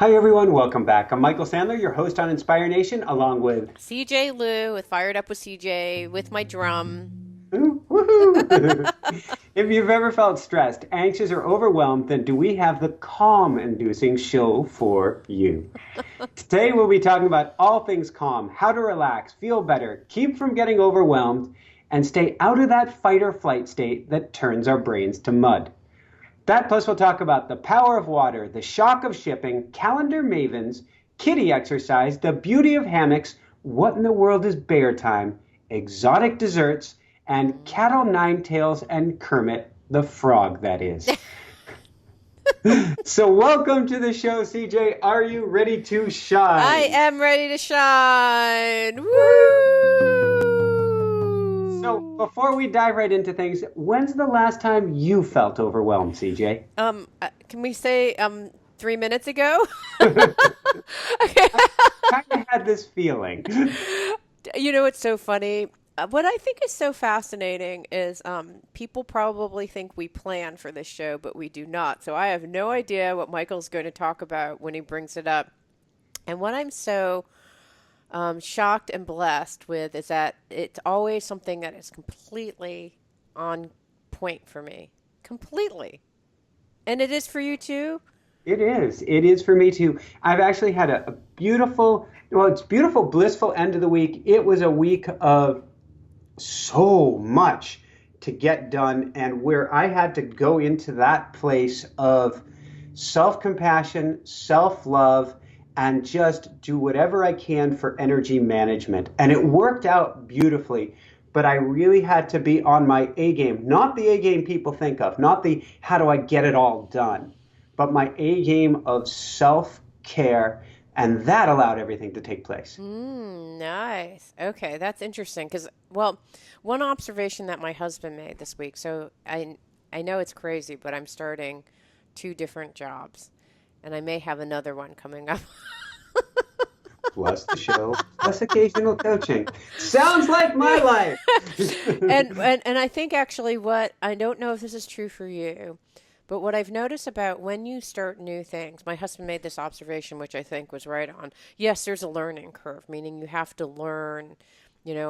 Hi, everyone. Welcome back. I'm Michael Sandler, your host on Inspire Nation, along with. CJ Lou with Fired Up with CJ with my drum. Ooh, woohoo! If you've ever felt stressed, anxious, or overwhelmed, then do we have the calm inducing show for you? Today, we'll be talking about all things calm, how to relax, feel better, keep from getting overwhelmed, and stay out of that fight or flight state that turns our brains to mud. That plus we'll talk about the power of water, the shock of shipping, calendar mavens, kitty exercise, the beauty of hammocks, what in the world is bear time, exotic desserts, and cattle nine tails and Kermit the frog, that is. So welcome to the show, CJ. Are you ready to I shine? am ready to shine. So Woo! before we dive right into things, when's the last time you felt overwhelmed, CJ? Can we say 3 minutes ago? Okay. I kind of had this feeling. You know what's so funny? What I think is so fascinating is people probably think we plan for this show, but we do not. So I have no idea what Michael's going to talk about when he brings it up. And what I'm so shocked and blessed with is that it's always something that is completely on point for me. Completely. And it is for you too? It is. It is for me too. I've actually had a beautiful, well, it's beautiful, blissful end of the week. It was a week of so much to get done, and where I had to go into that place of self-compassion, self-love, and just do whatever I can for energy management. And it worked out beautifully, but I really had to be on my A game, not the A game people think of, not the how do I get it all done, but my A game of self-care, and that allowed everything to take place. Nice. Okay, that's interesting because, well, one observation that my husband made this week. So I know it's crazy, but I'm starting two different jobs, and I may have another one coming up. Plus the show, plus occasional coaching. Sounds like my life. And I think actually what I don't know if this is true for you, but what I've noticed about when you start new things, my husband made this observation, which I think was right on. Yes, there's a learning curve, meaning you have to learn,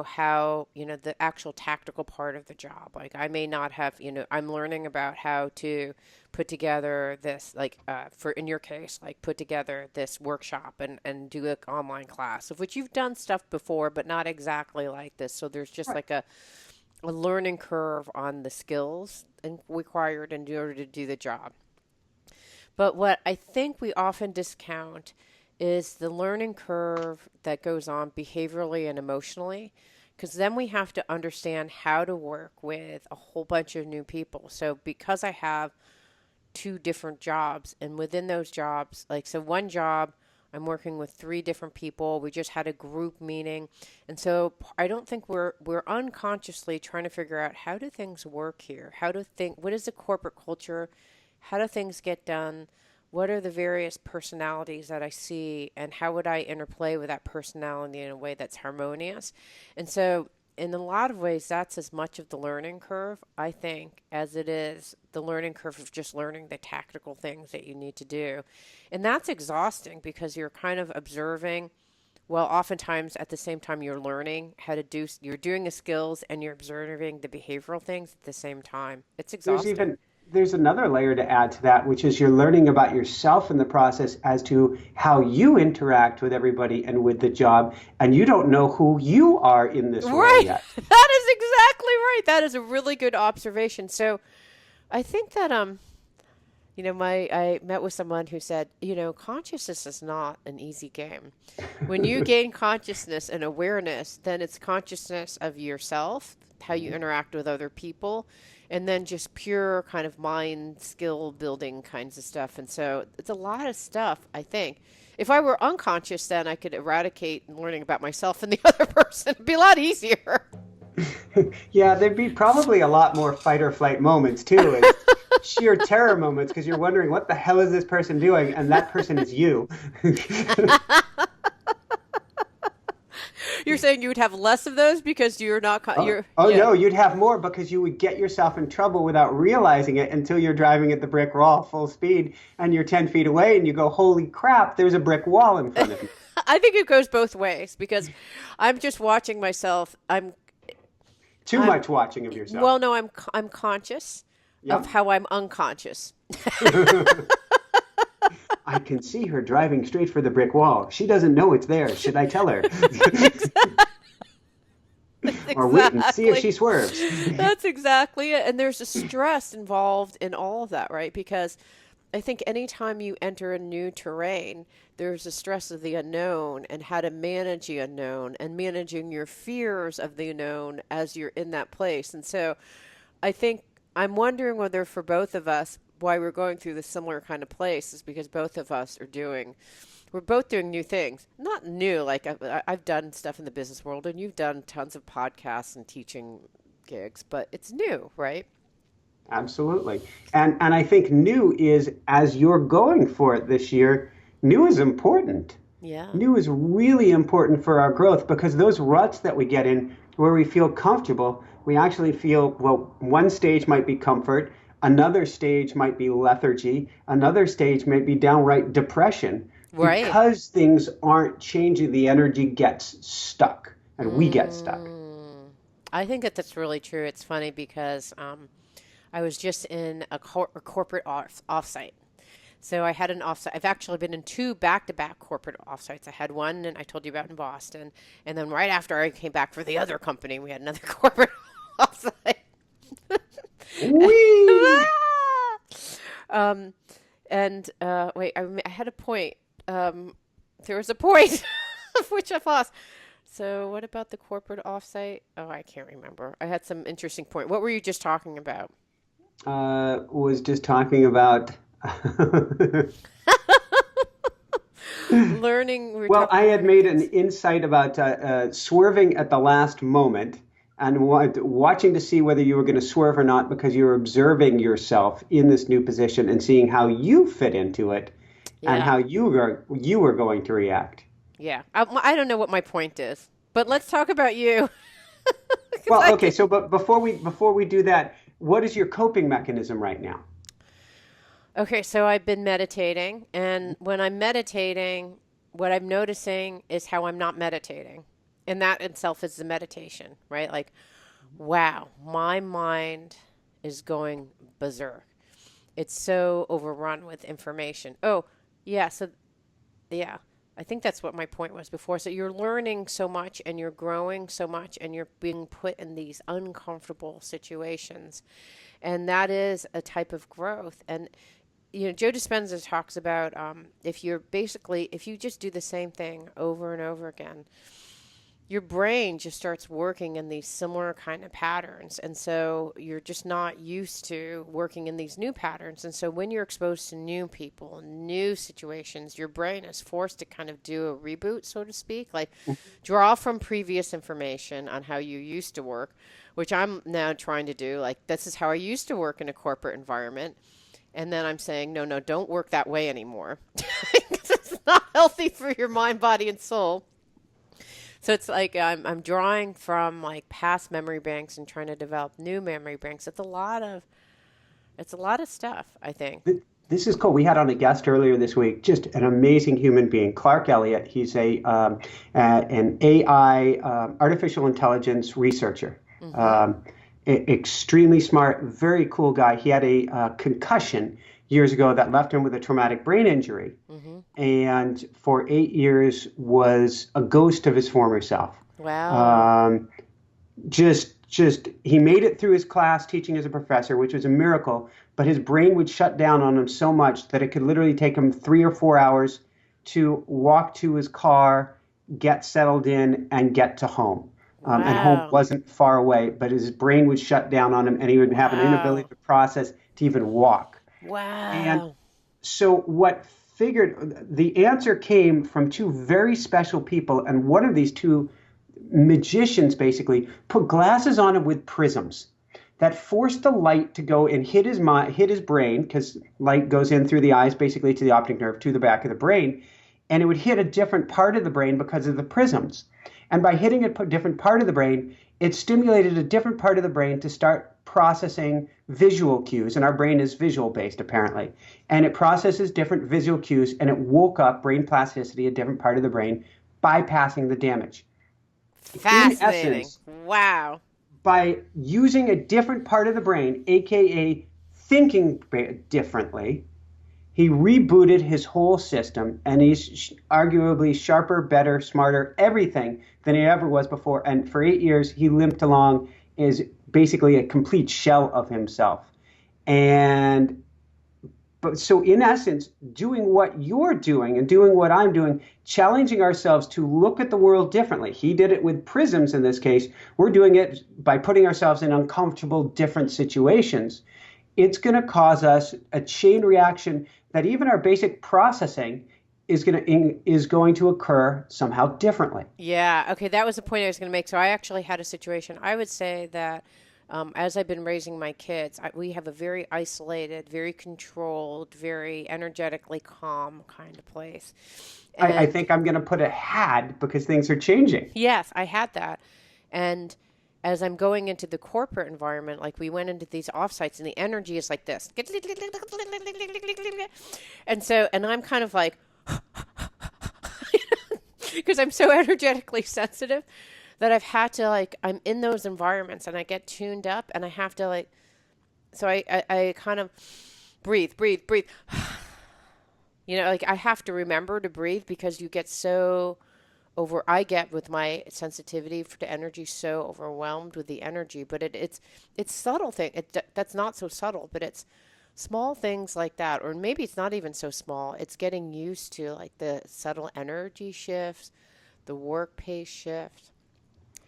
how, the actual tactical part of the job. Like I may not have, I'm learning about how to put together this, like for in your case, like put together this workshop and do an online class, of which you've done stuff before, but not exactly like this. So there's just Right. like a learning curve on the skills required in order to do the job. But what I think we often discount is the learning curve that goes on behaviorally and emotionally, because then we have to understand how to work with a whole bunch of new people. So because I have two different jobs, and within those jobs, like, so one job, I'm working with three different people. We just had a group meeting. And so I don't think we're unconsciously trying to figure out how do things work here? What is the corporate culture? How do things get done? What are the various personalities that I see, and how would I interplay with that personality in a way that's harmonious? And so in a lot of ways, that's as much of the learning curve, I think, as it is the learning curve of just learning the tactical things that you need to do. And that's exhausting because you're kind of observing, well, oftentimes at the same time you're learning how to do, you're doing the skills and you're observing the behavioral things at the same time. It's There's exhausting. even there's another layer to add to that, which is you're learning about yourself in the process as to how you interact with everybody and with the job, and you don't know who you are in this role Right. yet. That is exactly right. That is a really good observation. So I think that my I met with someone who said, consciousness is not an easy game. When you gain consciousness and awareness, then it's consciousness of yourself, how you interact with other people, and then just pure kind of mind skill building kinds of stuff. And so it's a lot of stuff, I think. If I were unconscious, then I could eradicate learning about myself and the other person. It'd be a lot easier. Yeah, there'd be probably a lot more fight or flight moments too, and sheer terror moments because you're wondering what the hell is this person doing, and that person is you. You're saying you would have less of those because you're not, you're, No, you'd have more because you would get yourself in trouble without realizing it until you're driving at the brick wall full speed and you're 10 feet away and you go, holy crap, there's a brick wall in front of me. I think it goes both ways because I'm just watching myself. I'm Too much watching of yourself. Well, no, I'm conscious of how I'm unconscious. I can see her driving straight for the brick wall. She doesn't know it's there. Should I tell her? Or wait and see if she swerves. That's exactly it. And there's a stress involved in all of that, right? Because I think anytime you enter a new terrain, there's a stress of the unknown and how to manage the unknown and managing your fears of the unknown as you're in that place. And so I think I'm wondering whether for both of us, why we're going through this similar kind of place is because both of us we're both doing new things. Not new, like I've done stuff in the business world and you've done tons of podcasts and teaching gigs, but it's new, right? Absolutely. And I think new is, as you're going for it this year, new is important. Yeah. New is really important for our growth because those ruts that we get in where we feel comfortable, we actually feel, well, one stage might be comfort, another stage might be lethargy, another stage might be downright depression. Right. Because things aren't changing, the energy gets stuck and we get stuck. I think that's really true. It's funny because I was just in a corporate offsite. So I had an offsite. I've actually been in 2 back-to-back corporate offsites. I had one, and I told you about in Boston. And then right after I came back for the other company, we had another corporate offsite. Whee! Wait, I had a point. There was a point of which I've lost. So what about the corporate offsite? Oh, I can't remember. I had some interesting point. What were you just talking about? Was just talking about learning. Well, I had made an insight about swerving at the last moment and watching to see whether you were going to swerve or not because you were observing yourself in this new position and seeing how you fit into it and how you were going to react. Yeah. I don't know what my point is, but let's talk about you. Well, okay. So, but before we do that, what is your coping mechanism right now? Okay. So I've been meditating, and when I'm meditating, what I'm noticing is how I'm not meditating. And that itself is the meditation, right? Like, wow, my mind is going berserk. It's so overrun with information. Oh, yeah. So, yeah, I think that's what my point was before. So you're learning so much and you're growing so much and you're being put in these uncomfortable situations. And that is a type of growth. And, you know, Joe Dispenza talks about if you just do the same thing over and over again, your brain just starts working in these similar kind of patterns. And so you're just not used to working in these new patterns. And so when you're exposed to new people, new situations, your brain is forced to kind of do a reboot, so to speak, like draw from previous information on how you used to work, which I'm now trying to do. Like, this is how I used to work in a corporate environment. And then I'm saying, no, don't work that way anymore. Because it's not healthy for your mind, body, and soul. So it's like I'm drawing from like past memory banks and trying to develop new memory banks. It's a lot of stuff, I think. This is cool. We had on a guest earlier this week, just an amazing human being, Clark Elliott. He's an AI, artificial intelligence researcher. Extremely smart, very cool guy. He had a concussion years ago that left him with a traumatic brain injury. And for 8 years was a ghost of his former self. Wow. He made it through his class teaching as a professor, which was a miracle, but his brain would shut down on him so much that it could literally take him 3 or 4 hours to walk to his car, get settled in, and get to home. And home wasn't far away, but his brain would shut down on him and he would have an inability to process, to even walk. Wow. And so the answer came from 2 very special people, and one of these 2 magicians basically put glasses on him with prisms that forced the light to go and hit his brain, because light goes in through the eyes basically to the optic nerve to the back of the brain, and it would hit a different part of the brain because of the prisms. And by hitting a different part of the brain, it stimulated a different part of the brain to start processing visual cues. And our brain is visual based, apparently. And it processes different visual cues, and it woke up brain plasticity, a different part of the brain, bypassing the damage. In Fascinating. essence, Wow. by using a different part of the brain, aka thinking differently, he rebooted his whole system, and he's arguably sharper, better, smarter, everything than he ever was before. And for 8 years, he limped along as basically a complete shell of himself. And but so in essence, doing what you're doing and doing what I'm doing, challenging ourselves to look at the world differently. He did it with prisms in this case. We're doing it by putting ourselves in uncomfortable, different situations. It's going to cause us a chain reaction that even our basic processing is going to occur somehow differently. Yeah. Okay. That was the point I was going to make. So I actually had a situation. I would say that as I've been raising my kids, we have a very isolated, very controlled, very energetically calm kind of place. I think I'm going to put a had because things are changing. Yes, I had that. And as I'm going into the corporate environment, like we went into these offsites and the energy is like this. And I'm kind of like, because I'm so energetically sensitive that I've had to I'm in those environments and I get tuned up and I have to so I kind of breathe. I have to remember to breathe because you get so I get with my sensitivity to energy so overwhelmed with the energy, but it's subtle thing. That's not so subtle, but it's small things like that, or maybe it's not even so small. It's getting used to the subtle energy shifts, the work pace shift,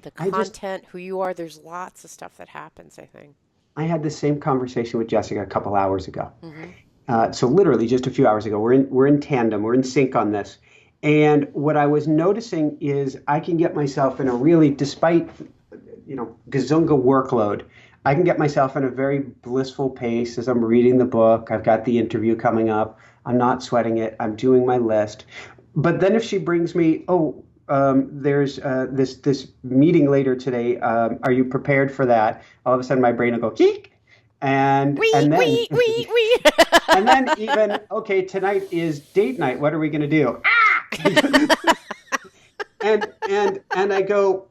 the content, who you are. There's lots of stuff that happens, I think. I had the same conversation with Jessica a couple hours ago. Mm-hmm. So literally just a few hours ago, we're in tandem, we're in sync on this. And what I was noticing is I can get myself in a really, despite, gazunga workload, I can get myself in a very blissful pace as I'm reading the book. I've got the interview coming up. I'm not sweating it. I'm doing my list. But then if she brings me, there's this meeting later today. Are you prepared for that? All of a sudden, my brain will go, geek. And then and then even, okay, tonight is date night. What are we going to do? and I go,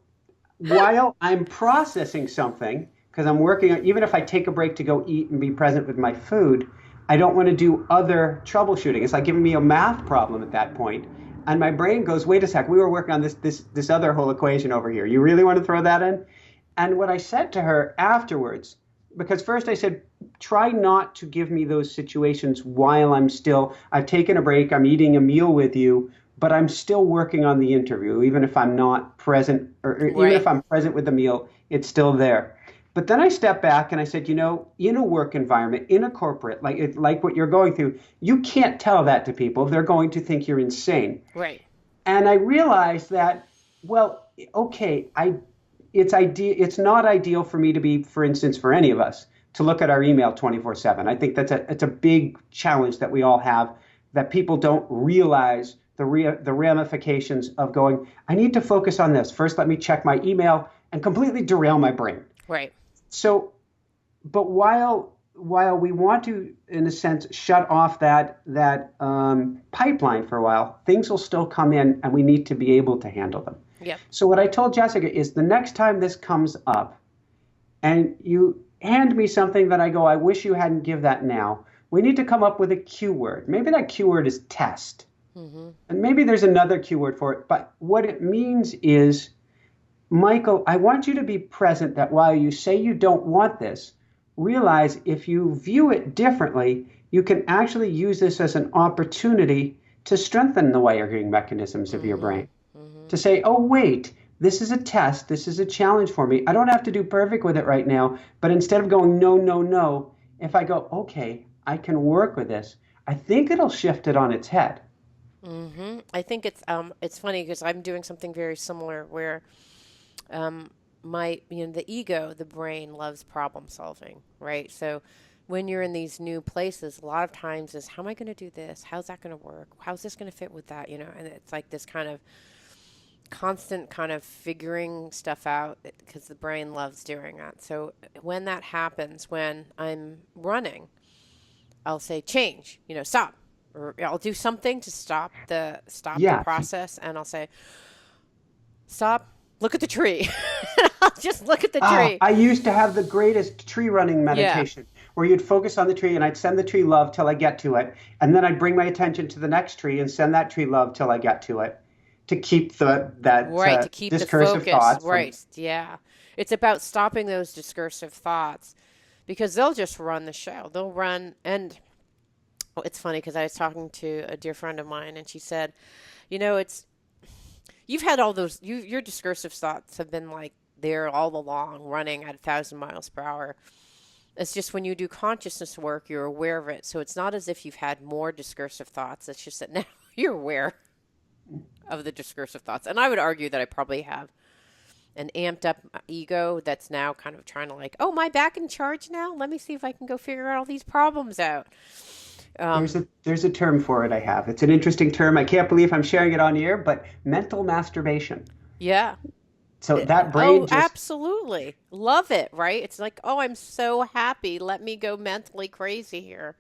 while I'm processing something, because I'm working on, even if I take a break to go eat and be present with my food, I don't want to do other troubleshooting. It's like giving me a math problem at that point. And my brain goes, wait a sec, we were working on this other whole equation over here. You really want to throw that in? And what I said to her afterwards, because first I said, try not to give me those situations while I've taken a break, I'm eating a meal with you, but I'm still working on the interview, even if I'm not present, or even if I'm present with the meal, it's still there. But then I stepped back and I said, in a work environment, in a corporate, like what you're going through, you can't tell that to people. They're going to think you're insane. Right. And I realized that, well, okay, it's not ideal for me to be, for instance, for any of us, to look at our email 24/7. I think it's a big challenge that we all have, that people don't realize the ramifications of going, I need to focus on this. First, let me check my email and completely derail my brain. Right. So, but while we want to, in a sense, shut off that pipeline for a while, things will still come in and we need to be able to handle them. Yep. So what I told Jessica is the next time this comes up and you hand me something that I go, I wish you hadn't give that now, we need to come up with a cue word. Maybe that cue word is test. Mm-hmm. And maybe there's another cue word for it. But what it means is, Michael, I want you to be present that while you say you don't want this, realize if you view it differently, you can actually use this as an opportunity to strengthen the wiring mechanisms of your brain. Mm-hmm. To say, oh, wait, this is a test. This is a challenge for me. I don't have to do perfect with it right now. But instead of going, no, no, no, if I go, okay, I can work with this, I think it'll shift it on its head. Mm-hmm. I think it's funny because I'm doing something very similar where the ego, the brain loves problem solving, right? So when you're in these new places, a lot of times is, how am I going to do this? How's that going to work? How's this going to fit with that? And it's like this kind of constant kind of figuring stuff out because the brain loves doing that. So when that happens, when I'm running, I'll say change, stop, or I'll do something to stop the Yeah. process, and I'll say stop, look at the tree. I'll just look at the Ah, tree. I used to have the greatest tree running Yeah, meditation where you'd focus on the tree and I'd send the tree love till I get to it. And then I'd bring my attention to the next tree and send that tree love till I get to it to keep that right, to keep the discursive focus. thoughts from. Right, yeah. It's about stopping those discursive thoughts because they'll just run the show. They'll run. And it's funny because I was talking to a dear friend of mine, and she said, it's you've had all those your discursive thoughts have been like there all along, running at 1,000 miles per hour. It's just when you do consciousness work, you're aware of it. So it's not as if you've had more discursive thoughts. It's just that now you're aware of the discursive thoughts. And I would argue that I probably have an amped up ego that's now kind of trying to like, oh, am I back in charge now? Let me see if I can go figure all these problems out. There's Um, a term for it I have. It's an interesting term. I can't believe I'm sharing it on here, but mental masturbation. yeah. So that brain Oh, just absolutely. Love it, right? It's like, oh, I'm so happy. Let me go mentally crazy here.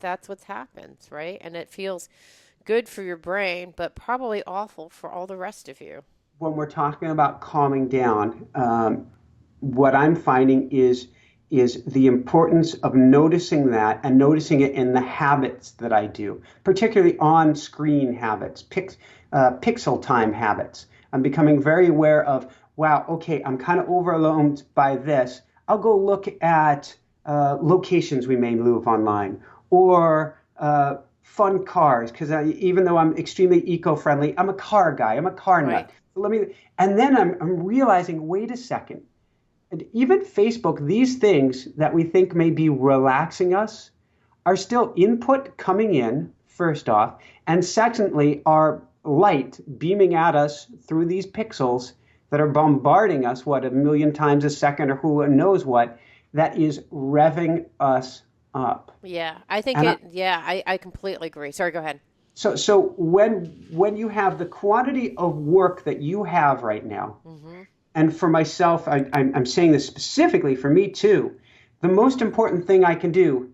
That's what's happened, right? And it feels good for your brain, but probably awful for all the rest of you. when we're talking about calming down, what I'm finding is the importance of noticing that and noticing it in the habits that I do, particularly on-screen habits, pixel time habits. I'm becoming very aware of, wow, okay, I'm kind of overwhelmed by this. I'll go look at locations we may move online or fun cars, because even though I'm extremely eco-friendly, I'm a car guy. I'm a car Right. nut. So and then I'm realizing, wait a second. And even Facebook, these things that we think may be relaxing us are still input coming in, first off, and secondly, are light beaming at us through these pixels that are bombarding us, what, a million times a second or who knows what, that is revving us up. Yeah. I think And I completely agree. Sorry, go ahead. so when you have the quantity of work that you have right now, Hmm. and for myself, I'm saying this specifically for me too, the most important thing I can do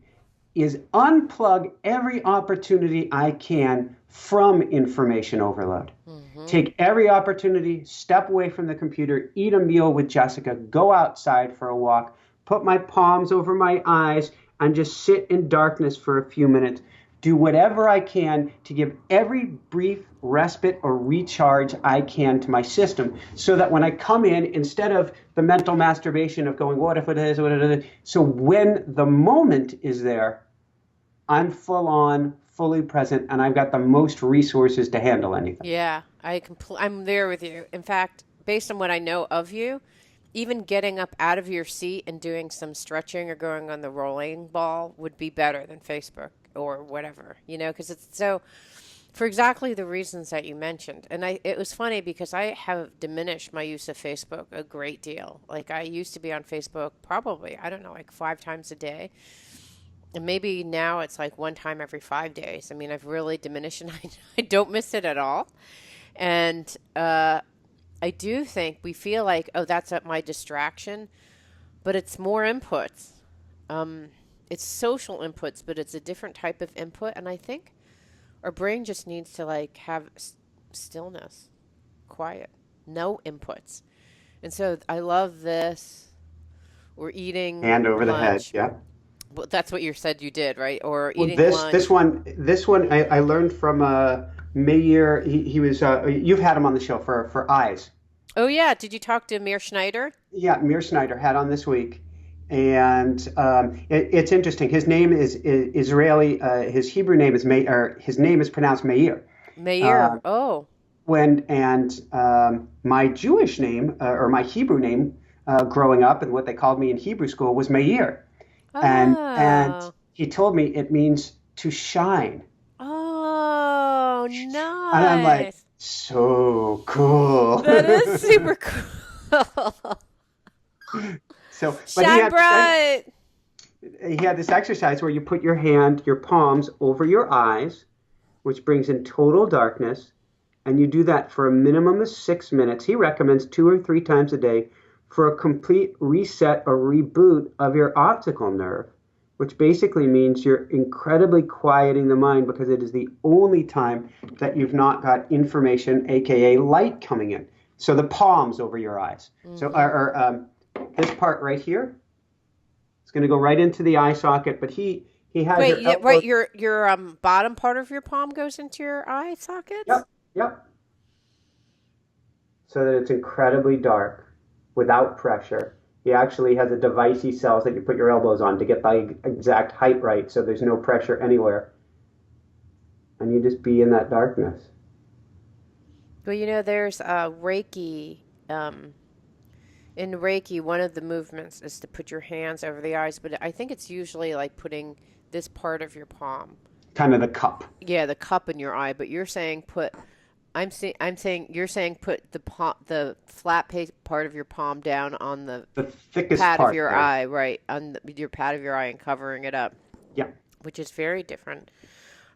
is unplug every opportunity I can from information overload. Hmm. Take every opportunity, step away from the computer, eat a meal with Jessica, go outside for a walk, put my palms over my eyes, and just sit in darkness for a few minutes. Do whatever I can to give every brief respite or recharge I can to my system so that when I come in, instead of the mental masturbation of going, what if it is, what if it is, so when the moment is there, I'm full on, fully present, and I've got the most resources to handle anything. Yeah, I'm there with you. In fact, based on what I know of you, even getting up out of your seat and doing some stretching or going on the rolling ball would be better than Facebook or whatever, because it's so for exactly the reasons that you mentioned. And it was funny because I have diminished my use of Facebook a great deal. Like I used to be on Facebook probably, I don't know, like 5 times a day. And maybe now it's like one time every 5 days. I mean, I've really diminished and I don't miss it at all. And I do think we feel like, oh, that's my distraction, but it's more inputs. Um, it's social inputs, but it's a different type of input. And I think our brain just needs to like have stillness, quiet, no inputs. And so I love this. We're eating Hand over the head, lunch. yeah. Well, that's what you said you did, right? Or Well, eating lunch. this one I learned from Meir. He was you've had him on the show for eyes. Oh yeah, did you talk to Mir Schneider? Yeah, Mir Snyder had on this week, and it's interesting. His name is Israeli. His Hebrew name is Meir. Or his name is pronounced Meir. Meir. Uh, Oh. my Jewish name or my Hebrew name growing up and what they called me in Hebrew school was Meir, and Oh. he told me it means to shine. Oh, And I'm like, nice. so cool. That is super cool. So, but Shine bright. he had this exercise where you put your palms over your eyes, which brings in total darkness, And you do that for a minimum of 6 minutes. He recommends 2 or 3 times a day for a complete reset or reboot of your optical nerve, which basically means you're incredibly quieting the mind because it is the only time that you've not got information, aka light, coming in. So the palms over your eyes. So this part right here, it's going to go right into the eye socket, but he has Wait, your elbow. right, your bottom part of your palm goes into your eye sockets? Yep, yep. So that it's incredibly dark without pressure. He actually has a device he sells that you put your elbows on to get the exact height right, so there's no pressure anywhere. And you just be in that darkness. Well, there's Reiki. In Reiki, one of the movements is to put your hands over the eyes, but I think it's usually like putting this part of your palm. Kind of the cup. Yeah, the cup in your eye, but you're saying put. I'm saying you're saying put the flat part of your palm down on the thickest pad part of your there. eye, right, on your pad of your eye and covering it up. Yeah. Which is very different.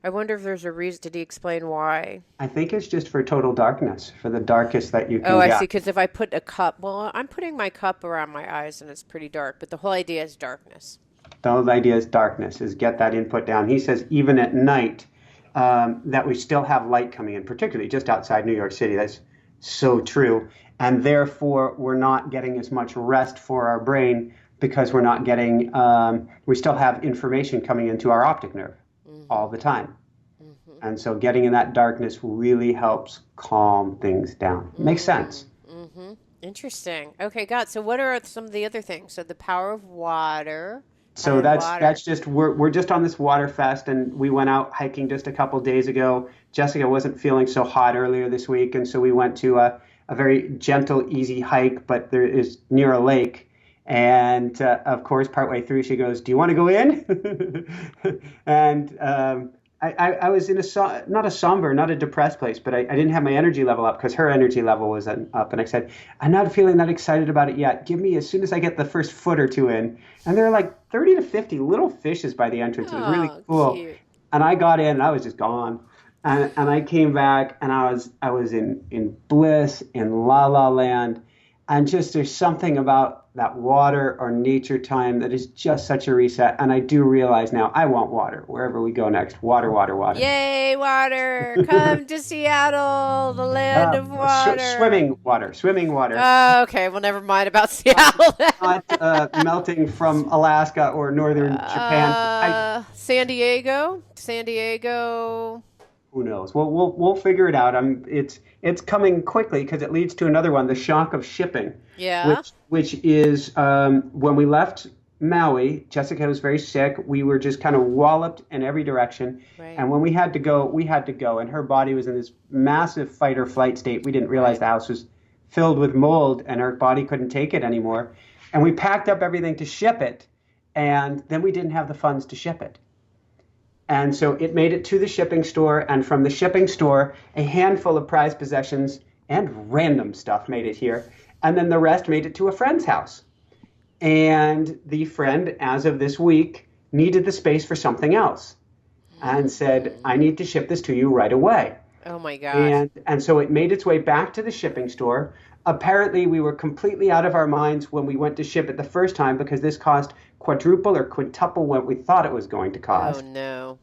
I wonder if there's a reason. Did he explain why? I think it's just for total darkness, for the darkest that you can Oh, I get. see. Because if I put a cup, well, I'm putting my cup around my eyes and it's pretty dark, but the whole idea is darkness. The whole idea is darkness, is get that input down. He says even at night that we still have light coming in, particularly just outside New York City. That's so true. And therefore, we're not getting as much rest for our brain because we're not getting, we still have information coming into our optic nerve all the time. And so getting in that darkness really helps calm things down. Makes sense. Interesting. Okay, got it. So what are some of the other things? So the power of water. So that's just we're just on this water fest, and we went out hiking just a couple days ago. Jessica wasn't feeling so hot earlier this week, and so we went to a very gentle, easy hike, but there is near a lake. And of course, partway through, she goes, "Do you want to go in?" And I was in not a somber, not a depressed place, but I didn't have my energy level up because her energy level was up. And I said, "I'm not feeling that excited about it yet. Give me as soon as I get the first foot or two in." And there are like 30 to 50 little fishes by the entrance. It was really cool. Cute. And I got in and I was just gone. And I came back and I was in bliss, in la la land. And just there's something about that water or nature time that is just such a reset. And I do realize now I want water wherever we go next. Water, water, water. Yay, water. Come to Seattle, the land of water. Swimming water. Oh, okay. Well, never mind about Seattle then. Not melting from Alaska or northern Japan. San Diego. Who knows? We'll figure it out. It's coming quickly because it leads to another one, the shock of shipping. Yeah. Which is when we left Maui, Jessica was very sick. We were just kind of walloped in every direction. Right. And when we had to go, we had to go. And her body was in this massive fight or flight state. We didn't realize the house was filled with mold and her body couldn't take it anymore. And we packed up everything to ship it. And then we didn't have the funds to ship it. And so it made it to the shipping store, and from the shipping store, a handful of prized possessions and random stuff made it here. And then the rest made it to a friend's house. And the friend, as of this week, needed the space for something else and said, "I need to ship this to you right away." Oh, my gosh. And so it made its way back to the shipping store. Apparently, we were completely out of our minds when we went to ship it the first time because this cost quadruple or quintuple what we thought it was going to cost. Oh, no.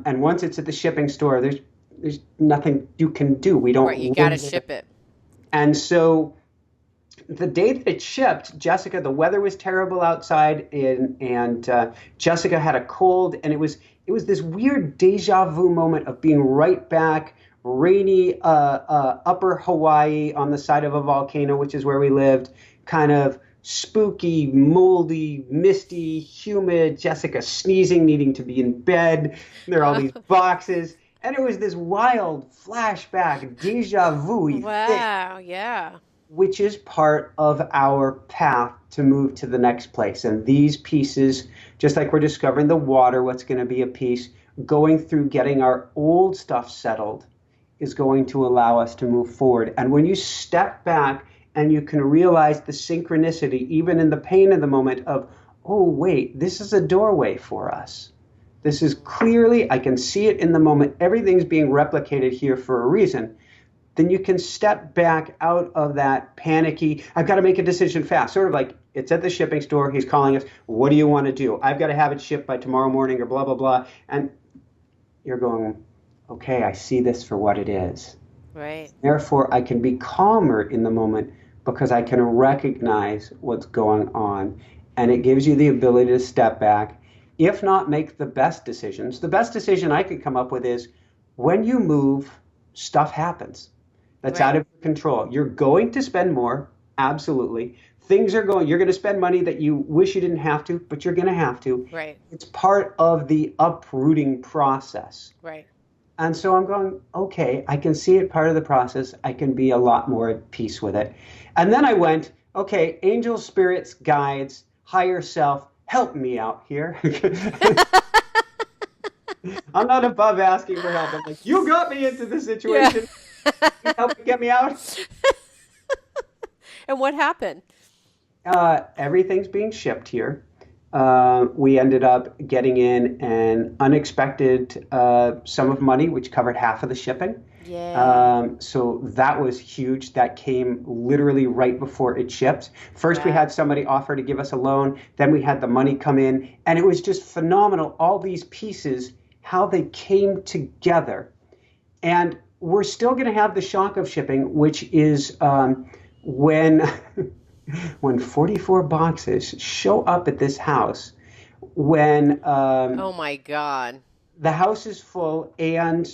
And once it's at the shipping store, there's nothing you can do. We don't. Right, you got to ship it. And so the day that it shipped, Jessica, the weather was terrible outside, and Jessica had a cold, and it was this weird deja vu moment of being right back, rainy upper Hawaii on the side of a volcano, which is where we lived, kind of spooky, moldy, misty, humid, Jessica sneezing, needing to be in bed. There are all these boxes. And it was this wild flashback, deja vu Wow, thing, yeah. which is part of our path to move to the next place. And these pieces, just like we're discovering the water, what's going to be a piece, going through getting our old stuff settled is going to allow us to move forward. And when you step back and you can realize the synchronicity, even in the pain of the moment of, oh, wait, this is a doorway for us. This is clearly, I can see it in the moment. Everything's being replicated here for a reason. then you can step back out of that panicky, I've got to make a decision fast. Sort of like it's at the shipping store, he's calling us, what do you want to do? I've got to have it shipped by tomorrow morning or blah, blah, blah. And you're going, okay, I see this for what it is. Right. Therefore, I can be calmer in the moment because I can recognize what's going on. And it gives you the ability to step back, if not make the best decisions. The best decision I could come up with is when you move, stuff happens that's Right. out of your control. You're going to spend more, absolutely. You're going to spend money that you wish you didn't have to, but you're going to have to. Right. It's part of the uprooting process. Right. And so I'm going, okay, I can see it part of the process. I can be a lot more at peace with it. And then I went, okay, angels, spirits, guides, higher self, help me out here. I'm not above asking for help. I'm like, you got me into this situation. Yeah. You help get me out. And what happened? Everything's being shipped here. We ended up getting in an unexpected sum of money, which covered half of the shipping. Yeah. So that was huge. That came literally right before it shipped. First, we had somebody offer to give us a loan. Then we had the money come in. And it was just phenomenal. All these pieces, how they came together. And we're still going to have the shock of shipping, which is when... when 44 boxes show up at this house, when Oh my God. the house is full and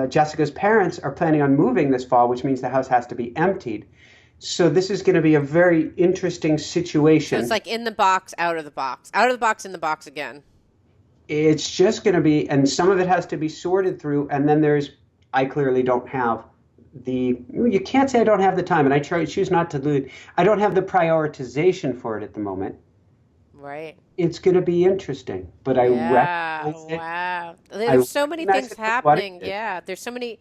Jessica's parents are planning on moving this fall, which means the house has to be emptied. So this is going to be a very interesting situation. So it's like in the box, out of the box, out of the box, in the box again. It's just going to be, and some of it has to be sorted through, and then I clearly don't have you can't say I don't have the time, and I choose not to lose. I don't have the prioritization for it at the moment. Right. It's going to be interesting, but I recognize it. Wow. There's so many recognize things it for what it happening. is. Yeah. There's so many.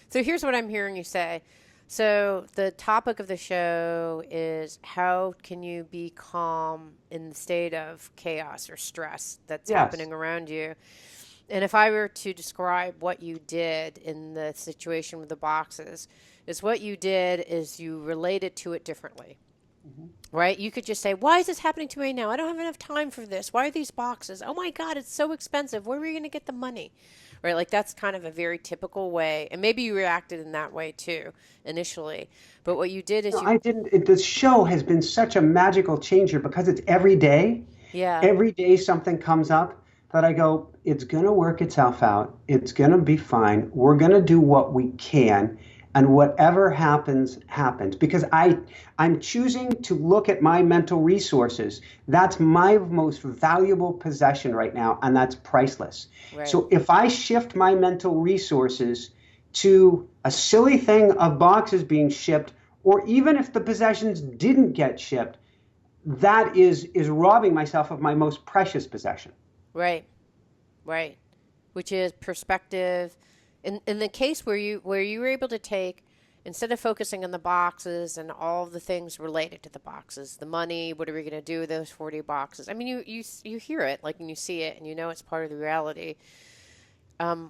So here's what I'm hearing you say. So the topic of the show is how can you be calm in the state of chaos or stress that's Yes. happening around you? And if I were to describe what you did in the situation with the boxes, is what you did is you related to it differently, right? You could just say, why is this happening to me now? I don't have enough time for this. Why are these boxes? Oh my God, it's so expensive. Where are we going to get the money? Right? Like that's kind of a very typical way. And maybe you reacted in that way too, initially. But what you did is No, I didn't. The show has been such a magical changer because it's every day. Yeah. Every day something comes up that I go, it's going to work itself out. It's going to be fine. We're going to do what we can. And whatever happens, happens. Because I'm choosing to look at my mental resources. That's my most valuable possession right now, and that's priceless. Right. So if I shift my mental resources to a silly thing of boxes being shipped, or even if the possessions didn't get shipped, that is robbing myself of my most precious possession. Right. Right. Which is perspective. In the case where you were able to take, instead of focusing on the boxes and all the things related to the boxes, the money, what are we going to do with those 40 boxes? I mean, you hear it, like, and you see it, and you know it's part of the reality.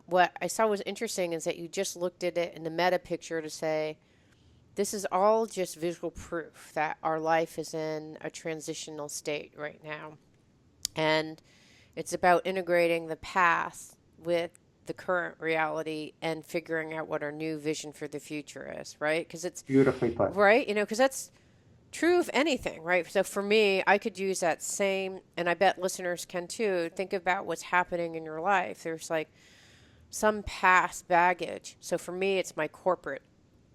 What I saw was interesting is that you just looked at it in the meta picture to say, this is all just visual proof that our life is in a transitional state right now. And it's about integrating the past with the current reality and figuring out what our new vision for the future is, right? Because it's beautifully put. Right? Because that's true of anything, right? So for me, I could use that same, and I bet listeners can too, think about what's happening in your life. There's like some past baggage. So for me, it's my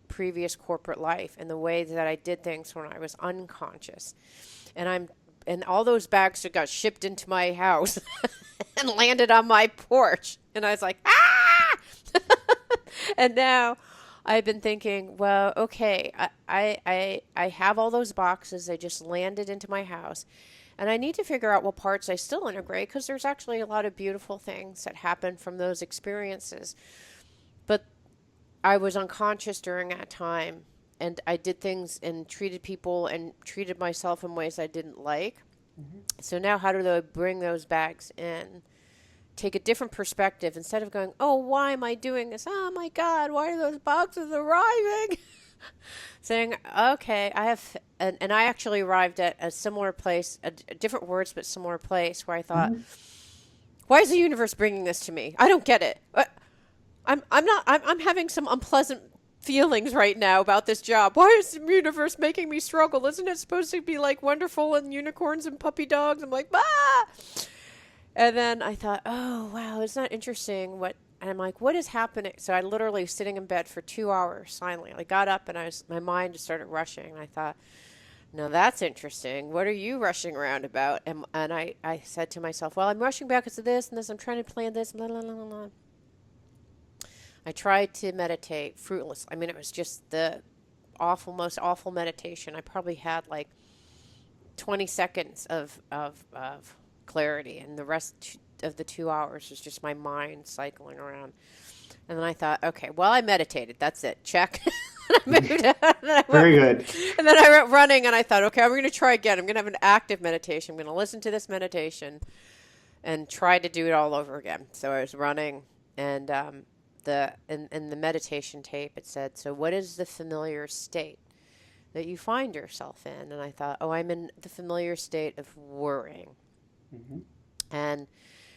previous corporate life and the way that I did things when I was unconscious. And all those bags that got shipped into my house and landed on my porch. And I was like, ah! And now I've been thinking, well, okay, I have all those boxes. They just landed into my house. And I need to figure out what parts I still integrate because there's actually a lot of beautiful things that happen from those experiences. But I was unconscious during that time. And I did things and treated people and treated myself in ways I didn't like. Mm-hmm. So now how do I bring those bags in take a different perspective instead of going, oh, why am I doing this? Oh my God, why are those boxes arriving? Saying, okay, I have, and I actually arrived at a similar place, different words, but similar place where I thought, why is the universe bringing this to me? I don't get it. I'm having some unpleasant feelings right now about this job. Why is the universe making me struggle? Isn't it supposed to be like wonderful and unicorns and puppy dogs? I'm like, ah! And then I thought, oh, wow, isn't that interesting? And I'm like, what is happening? So I literally was sitting in bed for 2 hours silently. I got up and my mind just started rushing. And I thought, now that's interesting. What are you rushing around about? And I said to myself, well, I'm rushing back because of this and this. I'm trying to plan this, blah, blah, blah, blah. I tried to meditate, fruitless. I mean, it was just the most awful meditation. I probably had like 20 seconds of clarity, and the rest of the 2 hours was just my mind cycling around. And then I thought, okay, well, I meditated. That's it. Check. I moved on. Very good. And then I went running, and I thought, okay, I'm going to try again. I'm going to have an active meditation. I'm going to listen to this meditation and try to do it all over again. So I was running, and in the meditation tape, it said, so what is the familiar state that you find yourself in? And I thought, oh, I'm in the familiar state of worrying. Mm-hmm. And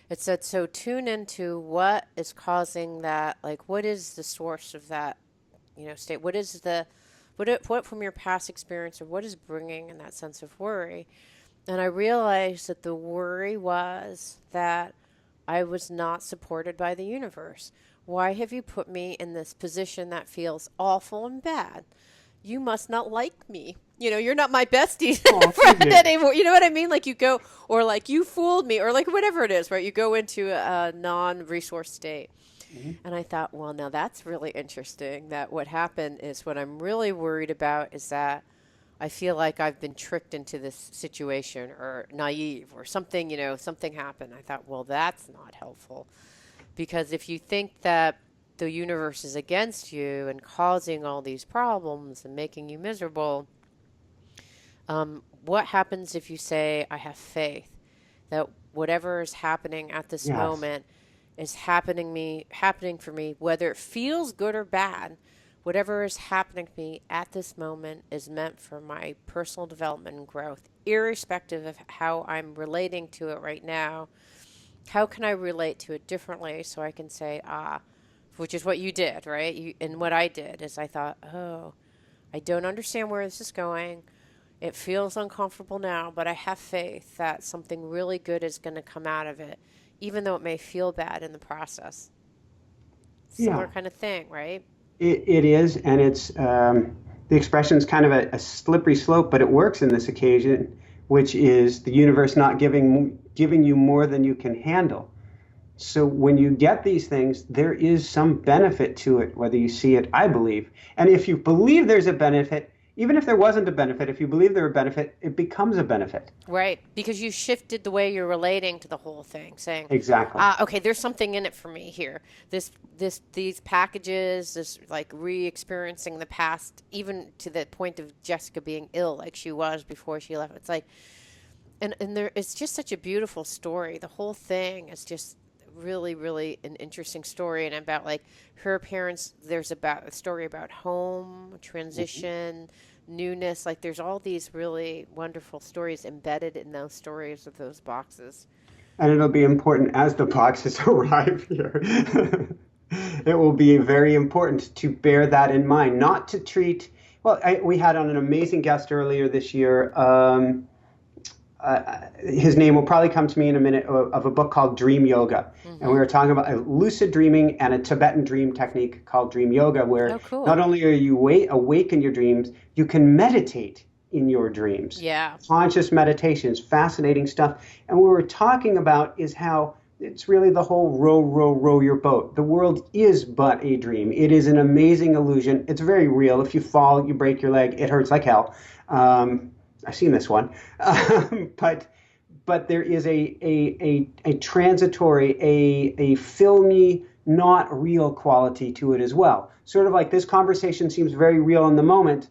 it said, so tune into what is causing that, like, what is the source of that, state? What is what from your past experience, or what is bringing in that sense of worry? And I realized that the worry was that I was not supported by the universe. Why have you put me in this position that feels awful and bad? You must not like me. You're not my bestie friend anymore. You know what I mean? Like you go, or like you fooled me, or like whatever it is, right? You go into a non-resource state. Mm-hmm. And I thought, well, now that's really interesting, that what happened is what I'm really worried about is that I feel like I've been tricked into this situation, or naive, or something, something happened. I thought, well, that's not helpful. Because if you think that the universe is against you and causing all these problems and making you miserable, what happens if you say, I have faith that whatever is happening at this moment is happening for me, whether it feels good or bad, whatever is happening to me at this moment is meant for my personal development and growth, irrespective of how I'm relating to it right now. How can I relate to it differently so I can say, which is what you did, right? And what I did is I thought, oh, I don't understand where this is going. It feels uncomfortable now, but I have faith that something really good is going to come out of it, even though it may feel bad in the process. Similar kind of thing, right? It is, and it's the expression is kind of a slippery slope, but it works in this occasion, which is the universe not giving you more than you can handle. So when you get these things, there is some benefit to it, whether you see it, I believe. And if you believe there's a benefit, even if there wasn't a benefit, if you believe there's a benefit, it becomes a benefit. Right, because you shifted the way you're relating to the whole thing, saying, exactly. Okay, there's something in it for me here. These packages, this like re-experiencing the past, even to the point of Jessica being ill like she was before she left. It's like, and it's just such a beautiful story. The whole thing is just really, really an interesting story, and about like her parents. There's about a story about home transition, newness. Like there's all these really wonderful stories embedded in those stories of those boxes. And it'll be important as the boxes arrive here. It will be very important to bear that in mind, not to treat. Well, we had on an amazing guest earlier this year. His name will probably come to me in a minute, of a book called Dream Yoga. Mm-hmm. And we were talking about lucid dreaming and a Tibetan dream technique called Dream Yoga, where not only are you awake in your dreams, you can meditate in your dreams. Yeah. Conscious meditations, fascinating stuff. And what we're talking about is how it's really the whole row your boat. The world is but a dream. It is an amazing illusion. It's very real. If you fall, you break your leg, it hurts like hell. I've seen this one, but there is a transitory, a filmy, not real quality to it as well. Sort of like this conversation seems very real in the moment,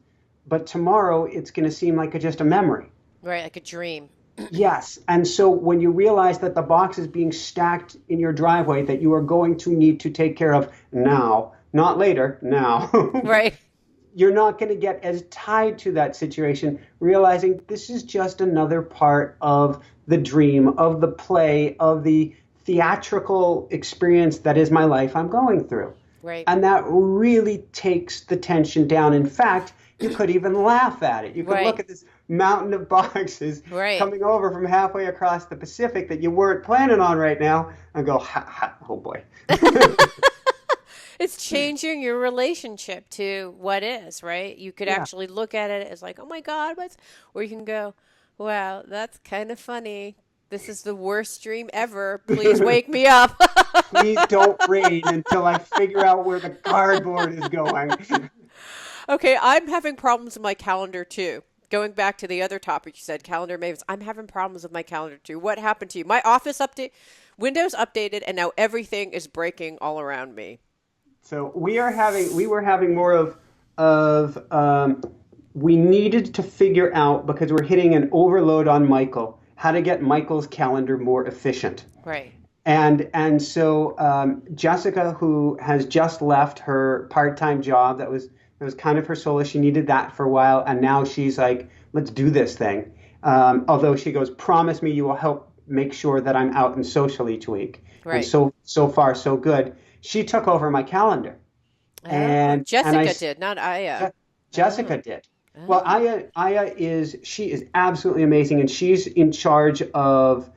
but tomorrow it's going to seem like just a memory. Right, like a dream. Yes. And so when you realize that the box is being stacked in your driveway that you are going to need to take care of now, not later, now, Right. you're not going to get as tied to that situation, realizing this is just another part of the dream, of the play, of the theatrical experience that is my life I'm going through. Right. And that really takes the tension down. In fact, you could even laugh at it. You could look Right. at this mountain of boxes Right. coming over from halfway across the Pacific that you weren't planning on right now and go, ha, ha, oh boy. It's changing your relationship to what is, right? You could Yeah. actually look at it as like, oh my God, what's, or you can go, wow, that's kind of funny. This is the worst dream ever. Please wake me up. Please don't rain until I figure out where the cardboard is going. Okay, I'm having problems with my calendar too. Going back to the other topic you said, calendar mavens. I'm having problems with my calendar too. What happened to you? My office update, Windows updated, and now everything is breaking all around me. So we were having more of we needed to figure out because we're hitting an overload on Michael, how to get Michael's calendar more efficient. Right. And so Jessica, who has just left her part-time job, that was kind of her solace. She needed that for a while, and now she's like, "Let's do this thing." Although she goes, "Promise me you will help make sure that I'm out and social each week." And Right. so far so good. She took over my calendar, Oh, and Jessica did, not Aya. Jessica Oh, did. Well, oh, Aya is she is absolutely amazing, and she's in charge of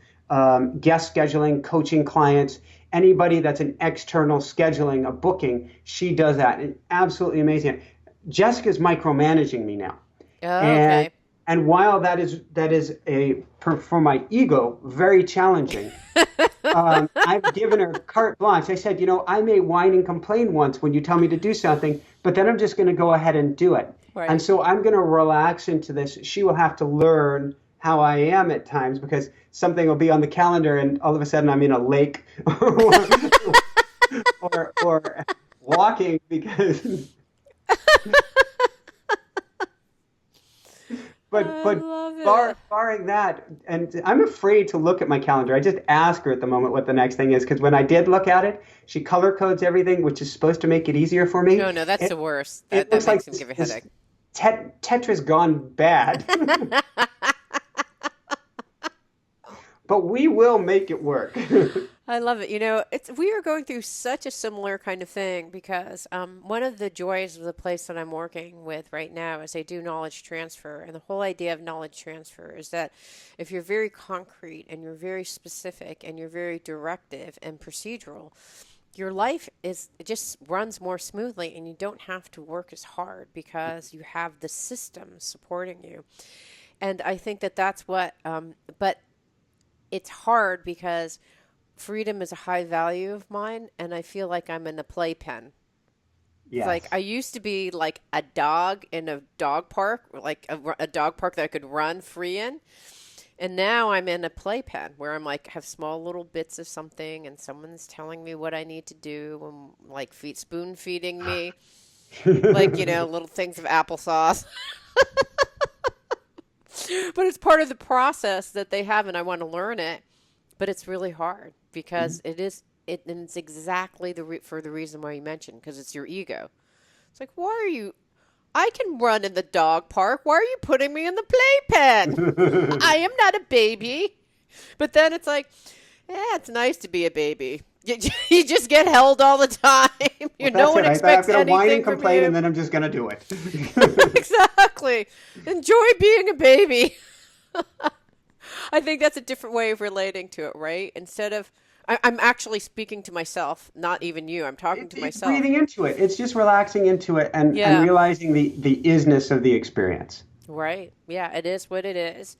guest scheduling, coaching clients, anybody that's an external scheduling, a booking. She does that, and absolutely amazing. Jessica's micromanaging me now, oh, and okay. while that is for my ego very challenging. I've given her carte blanche. I said, I may whine and complain once when you tell me to do something, but then I'm just going to go ahead and do it. And Right. so I'm going to relax into this. She will have to learn how I am at times because something will be on the calendar and all of a sudden I'm in a lake or walking because but I but love it. barring that, and I'm afraid to look at my calendar. I just ask her at the moment what the next thing is because when I did look at it, she color codes everything, which is supposed to make it easier for me. Oh no, that's It the worst. it That looks like makes him give you a this headache. Tetra's gone bad, but we will make it work. I love it. It's we are going through such a similar kind of thing because one of the joys of the place that I'm working with right now is they do knowledge transfer, and the whole idea of knowledge transfer is that if you're very concrete and you're very specific and you're very directive and procedural, your life is it just runs more smoothly, and you don't have to work as hard because you have the systems supporting you. And I think that that's what, but it's hard because freedom is a high value of mine, and I feel like I'm in a playpen. It's like Yes. I used to be like a dog in a dog park, like a dog park that I could run free in. And now I'm in a playpen where I'm like have small little bits of something, and someone's telling me what I need to do, and like feed spoon feeding me, like little things of applesauce. But it's part of the process that they have, and I want to learn it. But it's really hard because it is it, and it's exactly for the reason why you mentioned because it's your ego. It's like, why are you? I can run in the dog park. Why are you putting me in the playpen? I am not a baby. But then it's like, yeah, it's nice to be a baby. You just get held all the time. Well, No that's one it. I'm expects going to whine and anything from complain, and you. then I'm just going to do it. Exactly. Enjoy being a baby. I think that's a different way of relating to it, right? Instead of, I'm actually speaking to myself, not even you. I'm talking to It's myself. breathing into it. It's just relaxing into it and Yeah, realizing the isness of the experience. right. Yeah, it is what it is.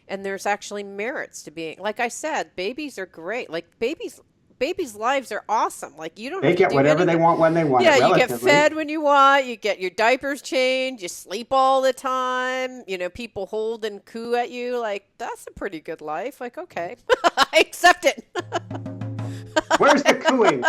And there's actually merits to being, like I said, babies are great. Like babies' lives are awesome. Like you don't They have to get do whatever they anything. want when they want it, Yeah, you get relatively. fed when you want, you get your diapers changed, you sleep all the time, people hold and coo at you. Like, that's a pretty good life. Like, okay, I accept it. Where's the cooing?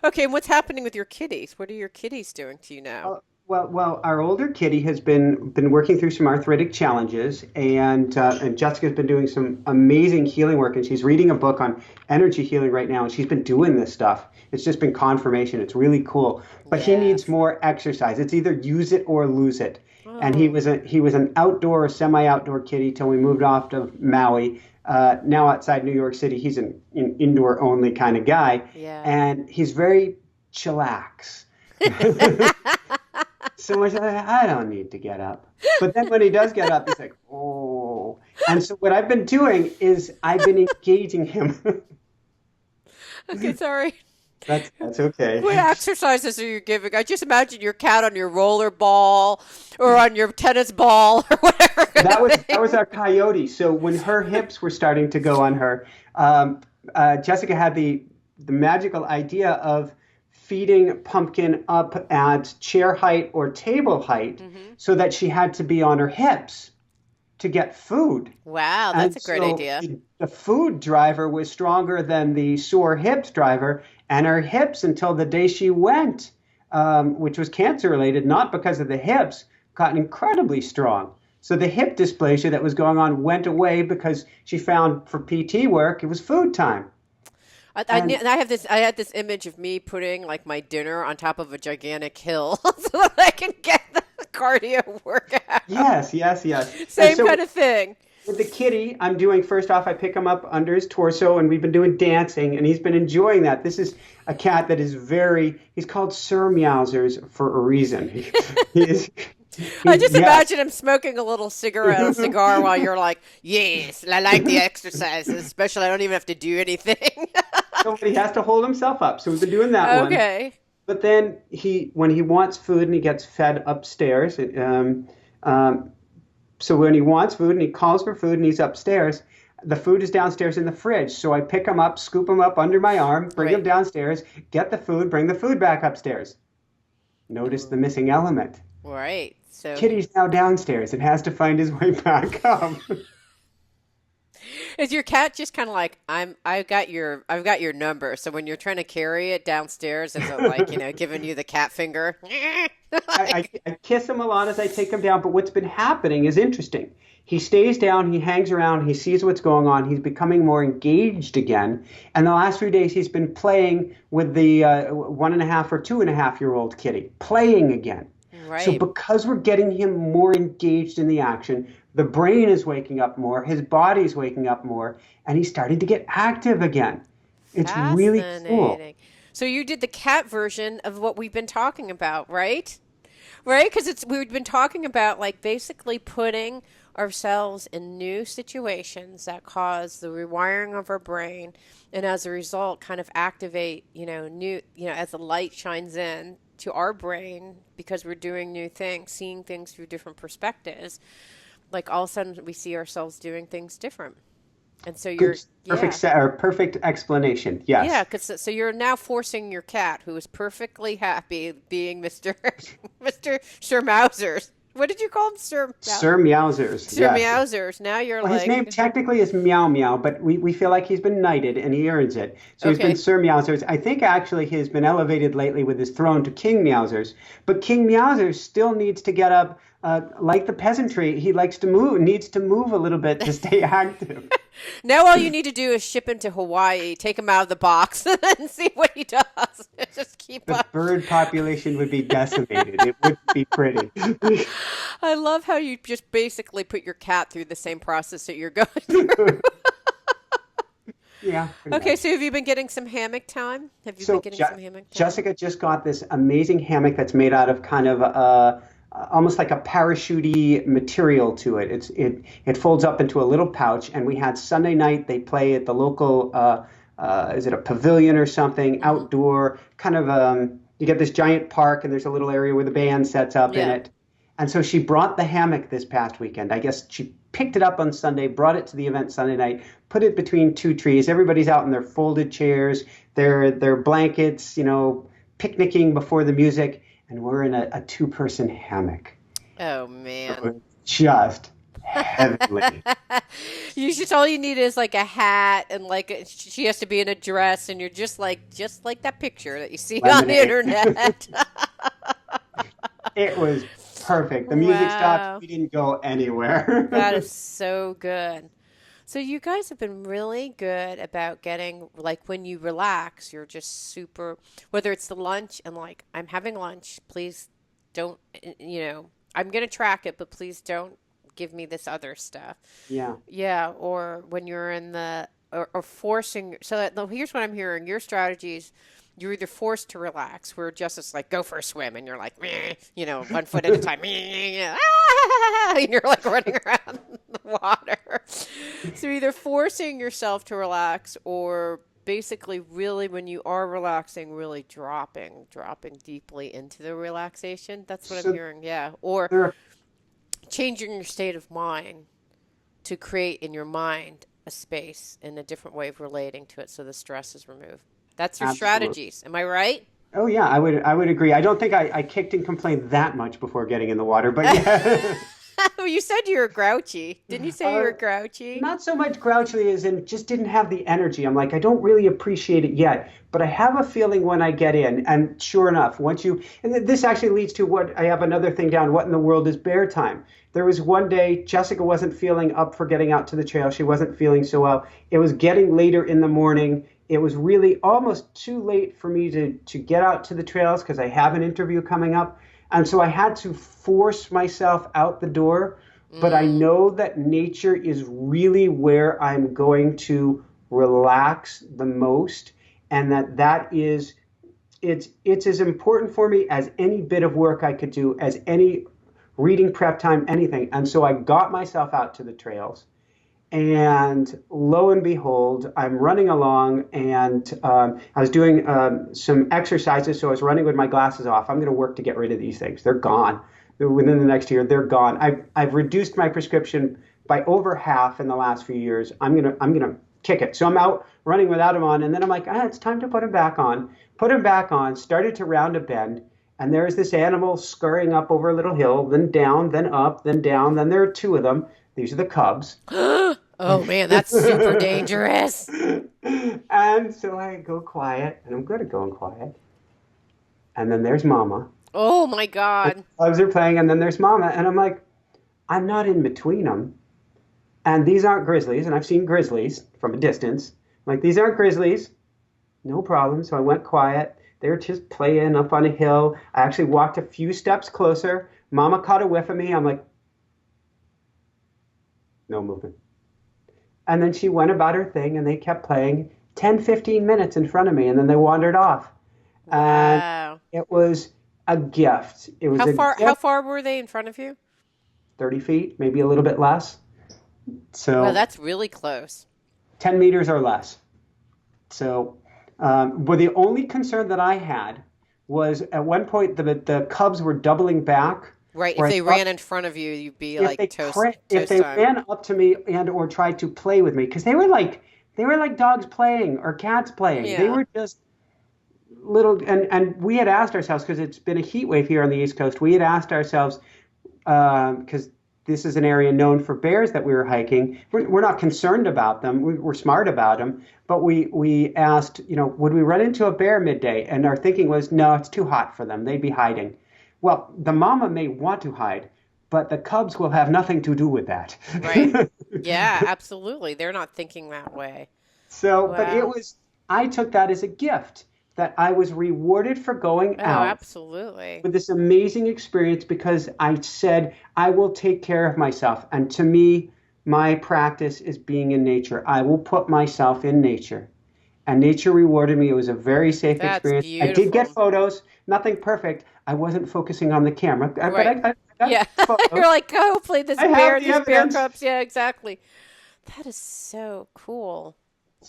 Okay, and what's happening with your kitties? What are your kitties doing to you Uh, now? Well, our older kitty has been working through some arthritic challenges, and Jessica's been doing some amazing healing work, and she's reading a book on energy healing right now, and she's been doing this stuff. It's just been confirmation. It's really cool, but he needs Yes. more exercise. It's either use it or lose it. And Oh, he was an outdoor, semi-outdoor kitty till we moved off to Maui. Now outside New York City, he's an indoor only kind of guy, yeah. and he's very chillax. So much that I don't need to get up. But then when he does get up, he's like, oh. And so what I've been doing is I've been engaging him. Okay, sorry. That's okay. What exercises are you giving? I just imagine your cat on your roller ball or on your tennis ball or whatever kind of That was thing. our coyote. So when her hips were starting to go on her, Jessica had the magical idea of feeding Pumpkin up at chair height or table height Hmm. so that she had to be on her hips to get food. Wow, that's And a great so idea. the food driver was stronger than the sore hips driver, and her hips until the day she went, which was cancer related, not because of the hips, got incredibly strong. So the hip dysplasia that was going on went away because she found for PT work it was food time. And I have this. I had this image of me putting like my dinner on top of a gigantic hill so that I can get the cardio workout. yes, yes, yes. And Same so kind of thing. with the kitty, I'm doing first off, I pick him up under his torso, and we've been doing dancing, and he's been enjoying that. This is a cat that is he's called Sir Meowsers for a reason. I just Yes. imagine him smoking a little cigar while you're like, yes, I like the exercises, especially I don't even have to do anything. So he has to hold himself up. So we've been doing that one. Okay. But then when he wants food and he gets fed upstairs, um, so when he wants food and he calls for food and he's upstairs, the food is downstairs in the fridge. So I pick him up, scoop him up under my arm, bring him Right. downstairs, get the food, bring the food back upstairs. Notice the missing element. Right. So Kitty's now downstairs and has to find his way back up. is your cat just kind of like I've got your number. So when you're trying to carry it downstairs, is it like, giving you the cat finger? I kiss him a lot as I take him down, but what's been happening is interesting. He stays down, he hangs around, he sees what's going on, he's becoming more engaged again. And the last few days, he's been playing with the 1.5 or 2.5 year old kitty, playing again. So Right. because we're getting him more engaged in the action, the brain is waking up more, his body's waking up more, and he's starting to get active again. It's really cool. Fascinating. So you did the cat version of what we've been talking about, right? Right? Because we've been talking about like basically putting ourselves in new situations that cause the rewiring of our brain, and as a result, kind of activate, new, as the light shines in to our brain because we're doing new things, seeing things through different perspectives. Like all of a sudden, we see ourselves doing things different, and so Good, yeah. perfect explanation. Yeah, Yes. because so you're now forcing your cat, who is perfectly happy being Mister Mister Sir Mausers. What did you call him, Sir Meowsers. Sir Yes. Meowsers? Now you're Well, his name like, technically is Meow Meow, but we feel like he's been knighted and he earns it. So he's been okay, Sir Meowsers. I think actually he's been elevated lately with his throne to King Meowsers. But King Meowsers still needs to get up, like the peasantry. He likes to move, needs to move a little bit to stay active. now all you need to do is ship him to Hawaii, take him out of the box, and see what he does. Just keep The up. bird population would be decimated. It wouldn't be pretty. I love how you just basically put your cat through the same process that you're going through. Yeah, pretty Okay, much. so have you been getting some hammock time? Have you been So getting some hammock time? Jessica just got this amazing hammock that's made out of kind of almost like a parachute material to it. It folds up into a little pouch, and we had Sunday night. They play at the local is it a pavilion or something Hmm. outdoor kind of you get this giant park, and there's a little area where the band sets up in Yeah. it. And so she brought the hammock this past weekend. I guess she picked it up on Sunday, brought it to the event Sunday night, put it between two trees. Everybody's out in their folded chairs, their blankets, picnicking before the music, and we're in a two-person hammock. Oh man. Just heavenly. All you need is like a hat and like she has to be in a dress and you're just like that picture that you see on the Lemonade. internet. It was perfect. The music stopped. Wow. We didn't go anywhere. That is so good. So you guys have been really good about getting, like, when you relax, you're just super, whether it's the lunch and like, I'm having lunch, please don't, I'm going to track it, but please don't give me this other stuff. Yeah. Yeah. Or when you're in or forcing, so that, no, here's what I'm hearing. Your strategies, you're either forced to relax, where just it's like, go for a swim, and you're like, meh, 1 foot at a time, meh, and you're like running around the water. So either forcing yourself to relax, or basically really when you are relaxing, really dropping deeply into the relaxation. That's what I'm So hearing. Yeah. Or there, changing your state of mind to create in your mind a space and a different way of relating to it so the stress is removed. That's your absolutely. strategies. Am I right? Oh yeah, I would agree. I don't think I kicked and complained that much before getting in the water, but yeah. You said you were grouchy. Didn't you say you Uh, were grouchy? Not so much grouchily as in just didn't have the energy. I'm like, I don't really appreciate it yet, but I have a feeling when I get in. And sure enough, and this actually leads to what I have another thing down. What in the world is bear time? There was one day Jessica wasn't feeling up for getting out to the trail. She wasn't feeling so well. It was getting later in the morning. It was really almost too late for me to get out to the trails because I have an interview coming up. And so I had to force myself out the door, but I Mm, know that nature is really where I'm going to relax the most, and that is it's as important for me as any bit of work I could do, as any reading prep time, anything. And so I got myself out to the trails, and lo and behold, I'm running along, and I was doing some exercises. So I was running with my glasses off. I'm going to work to get rid of these things. They're gone. Within the next year, they're gone. I've reduced my prescription by over half in the last few years. I'm gonna kick it. So I'm out running without them on, and then I'm like, it's time to put them back on. Put them back on. Started to round a bend, and there's this animal scurrying up over a little hill, then down, then up, then down. Then there are two of them. These are the cubs. mm. Oh man, that's super dangerous. And so I go quiet, and I'm good at going quiet. And then there's Mama. Oh my And God. the cubs are playing, and then there's Mama. And I'm like, I'm not in between them. And these aren't grizzlies, and I've seen grizzlies from a distance. I'm like, these aren't grizzlies, no problem. So I went quiet. They were just playing up on a hill. I actually walked a few steps closer. Mama caught a whiff of me. I'm like, no movement. And then she went about her thing, and they kept playing 10, 15 minutes in front of me, and then they wandered off. And Wow. it was a gift. It was How a far how gift, far were they in front of you? 30 feet, maybe a little bit less. Well, So that's really close. 10 meters or less. So, but the only concern that I had was at one point the Cubs were doubling back, Right. If where I they thought ran in front of you, you'd be like if toast they time. ran up to me and or tried to play with me, because they were like dogs playing or cats playing. They Yeah. were just little, and we had asked ourselves, because it's been a heat wave here on the East Coast. We had asked ourselves, because this is an area known for bears that we were hiking. We're not concerned about them. We're smart about them. But we asked, would we run into a bear midday? And our thinking was, no, it's too hot for them. They'd be hiding. Well, the mama may want to hide, but the cubs will have nothing to do with that. Right. Yeah, absolutely. They're not thinking that way. So, but Wow. I took that as a gift, that I was rewarded for going Oh, out absolutely. with this amazing experience, because I said, I will take care of myself. And to me, my practice is being in nature. I will put myself in nature. And nature rewarded me. It was a very safe That's experience. I did get beautiful. photos, nothing perfect. I wasn't focusing on the camera, but Right. I got Yeah. You're photos. like, oh, hopefully this I have bear, the these bear evidence. cubs. Yeah, exactly. That is so cool.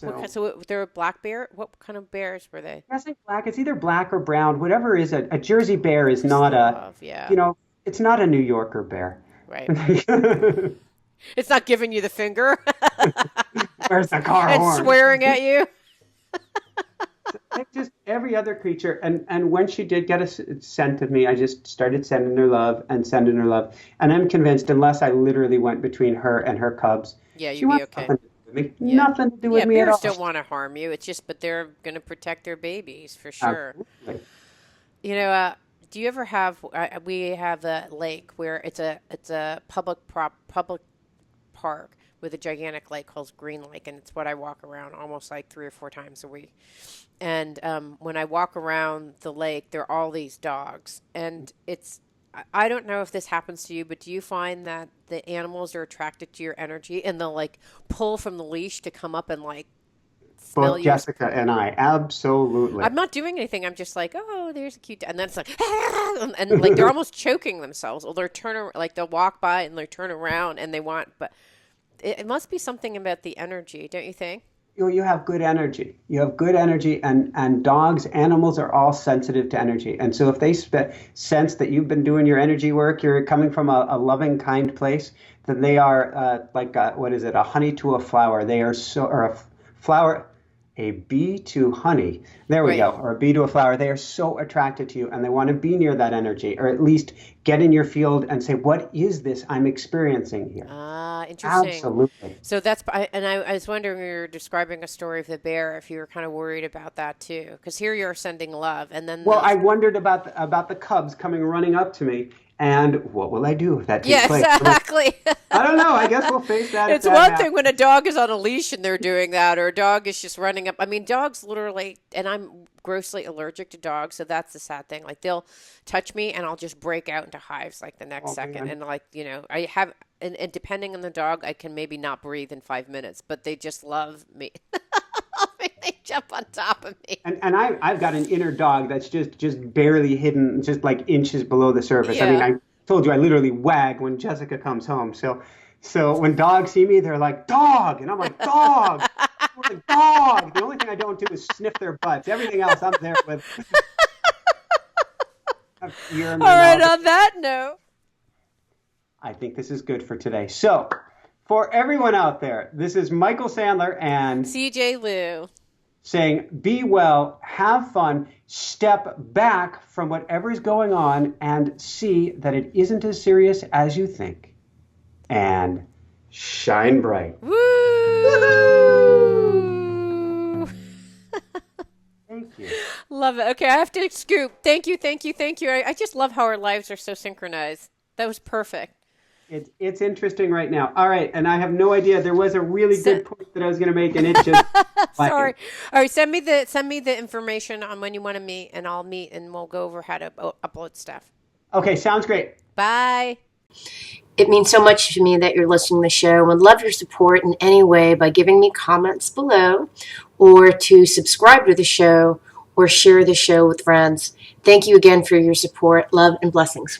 What kind, So, so they're a black bear? What kind of bears were they? I think black. It's either black or brown. Whatever is a Jersey bear is Just not the love. Yeah. you know, it's not a New Yorker bear. Right. It's not giving you the finger Where's the car and horn? swearing at you. Like just every other creature. And when she did get a scent of me, I just started sending her love and sending her love. And I'm convinced, unless I literally went between her and her cubs, Yeah, she you'd be wants okay. nothing to do with me. Yeah. Nothing to do with Yeah, me at bears all. don't want to harm you. It's just, but they're going to protect their babies for sure. Absolutely. You know, do you ever have? We have a lake where it's a public park with a gigantic lake called Green Lake, and it's what I walk around almost like 3 or 4 times a week. And when I walk around the lake, there are all these dogs, and I don't know if this happens to you, but do you find that the animals are attracted to your energy and they'll like pull from the leash to come up and like smell Both you? Jessica and I, absolutely. I'm not doing anything. I'm just like, oh, there's a cute, and then it's like, and like they're almost choking themselves, or like they'll walk by and they turn around and they want, but it must be something about the energy, don't you think? You have good energy. You have good energy, and dogs, animals are all sensitive to energy. And so if they sense that you've been doing your energy work, you're coming from a loving, kind place, then they are what is it, a honey to a flower. They are or a flower, a bee to honey. There we Right. go. Or a bee to a flower. They are so attracted to you, and they want to be near that energy, or at least get in your field and say, what is this I'm experiencing here? Ah, interesting. Absolutely. So I was wondering, when you were describing a story of the bear, if you were kind of worried about that too, because here you're sending love, and then Well, I those. wondered about the cubs coming running up to me, and what will I do if that takes Yeah, place? exactly. I don't know. I guess we'll face that if It's that one happens. thing when a dog is on a leash and they're doing that, or a dog is just running up. I mean, dogs literally, and I'm grossly allergic to dogs, so that's the sad thing. Like they'll touch me and I'll just break out into hives like the next Oh second. man. And like, I have, and depending on the dog, I can maybe not breathe in 5 minutes, but they just love me. They jump on top of me. And I've got an inner dog that's just barely hidden, just like inches below the surface. I mean, Yeah. I told you I literally wag when Jessica comes home. So when dogs see me, they're like, dog, and I'm like, dog. I'm like, dog. The only thing I don't do is sniff their butts. Everything else I'm there with. A ear in All my right, mouth. on that note. I think this is good for today. So, for everyone out there, this is Michael Sandler and CJ Lou. saying, be well, have fun, step back from whatever's going on and see that it isn't as serious as you think. And shine bright. Woo! Thank you. Love it. Okay, I have to scoop. Thank you, thank you, thank you. I just love how our lives are so synchronized. That was perfect. It's interesting right now. All right, and I have no idea. There was a really Se- good point that I was going to make, and it just Sorry. All right, send me the information on when you want to meet, and I'll meet, and we'll go over how to upload stuff. Okay, sounds great. Bye. It means so much to me that you're listening to the show, and would love your support in any way by giving me comments below, or to subscribe to the show or share the show with friends. Thank you again for your support. Love and blessings.